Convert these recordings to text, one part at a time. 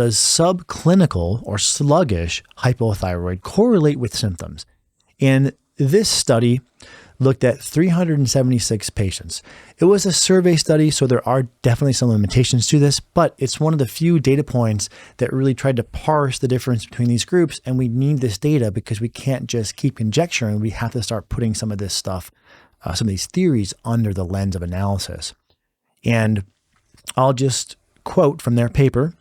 does subclinical or sluggish hypothyroid correlate with symptoms? And this study looked at 376 patients. It was a survey study, so there are definitely some limitations to this, but it's one of the few data points that really tried to parse the difference between these groups. And we need this data because we can't just keep conjecturing. We have to start putting some of this stuff, some of these theories under the lens of analysis. And I'll just quote from their paper: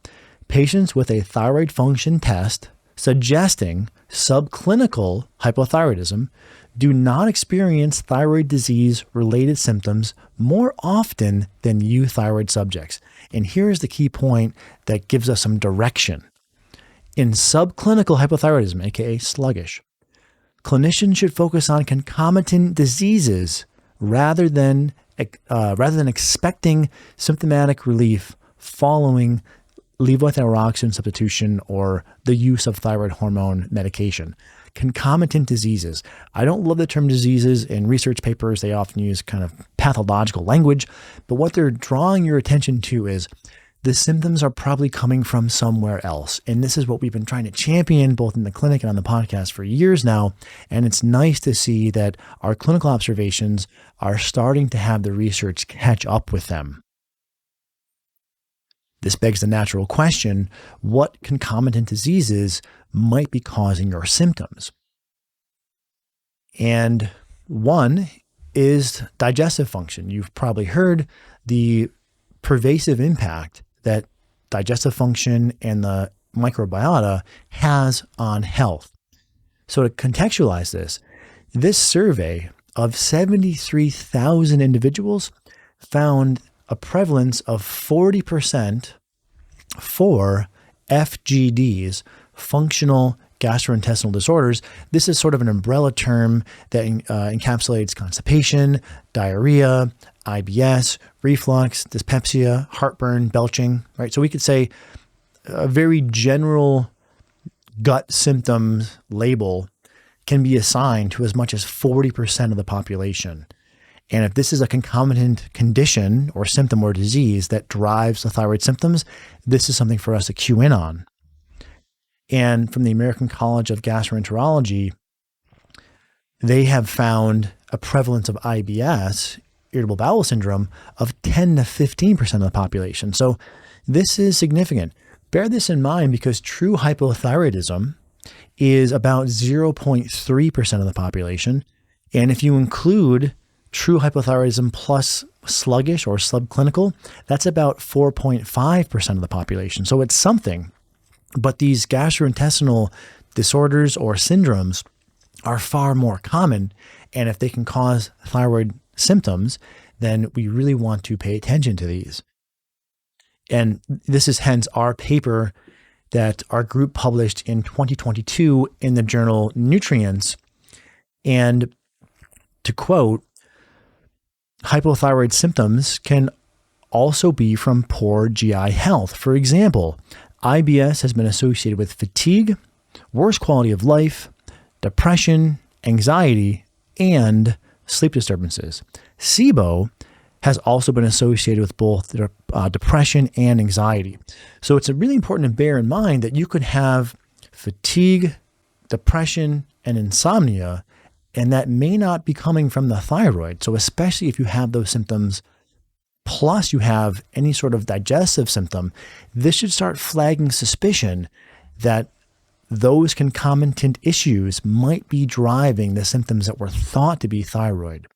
patients with a thyroid function test suggesting subclinical hypothyroidism do not experience thyroid disease-related symptoms more often than euthyroid subjects. And here's the key point that gives us some direction. In subclinical hypothyroidism, aka sluggish, clinicians should focus on concomitant diseases rather than expecting symptomatic relief following levothyroxine substitution or the use of thyroid hormone medication. Concomitant diseases. I don't love the term diseases. In research papers, they often use kind of pathological language, but what they're drawing your attention to is the symptoms are probably coming from somewhere else. And this is what we've been trying to champion both in the clinic and on the podcast for years now. And it's nice to see that our clinical observations are starting to have the research catch up with them. This begs the natural question: what concomitant diseases might be causing your symptoms? And one is digestive function. You've probably heard the pervasive impact that digestive function and the microbiota has on health. So to contextualize this survey of 73,000 individuals found a prevalence of 40% for FGDs, functional gastrointestinal disorders. This is sort of an umbrella term that encapsulates constipation, diarrhea, IBS, reflux, dyspepsia, heartburn, belching, right? So we could say a very general gut symptoms label can be assigned to as much as 40% of the population. And if this is a concomitant condition or symptom or disease that drives the thyroid symptoms, this is something for us to cue in on. And from the American College of Gastroenterology, they have found a prevalence of IBS, irritable bowel syndrome, of 10 to 15% of the population. So this is significant. Bear this in mind because true hypothyroidism is about 0.3% of the population. And if you include true hypothyroidism plus sluggish or subclinical, that's about 4.5% of the population. So it's something. But these gastrointestinal disorders or syndromes are far more common. And if they can cause thyroid symptoms, then we really want to pay attention to these. And this is hence our paper that our group published in 2022 in the journal Nutrients. And to quote, hypothyroid symptoms can also be from poor GI health. For example, IBS has been associated with fatigue, worse quality of life, depression, anxiety, and sleep disturbances. SIBO has also been associated with both depression and anxiety. So it's really important to bear in mind that you could have fatigue, depression, and insomnia, and that may not be coming from the thyroid. So especially if you have those symptoms, plus you have any sort of digestive symptom, this should start flagging suspicion that those concomitant issues might be driving the symptoms that were thought to be thyroid.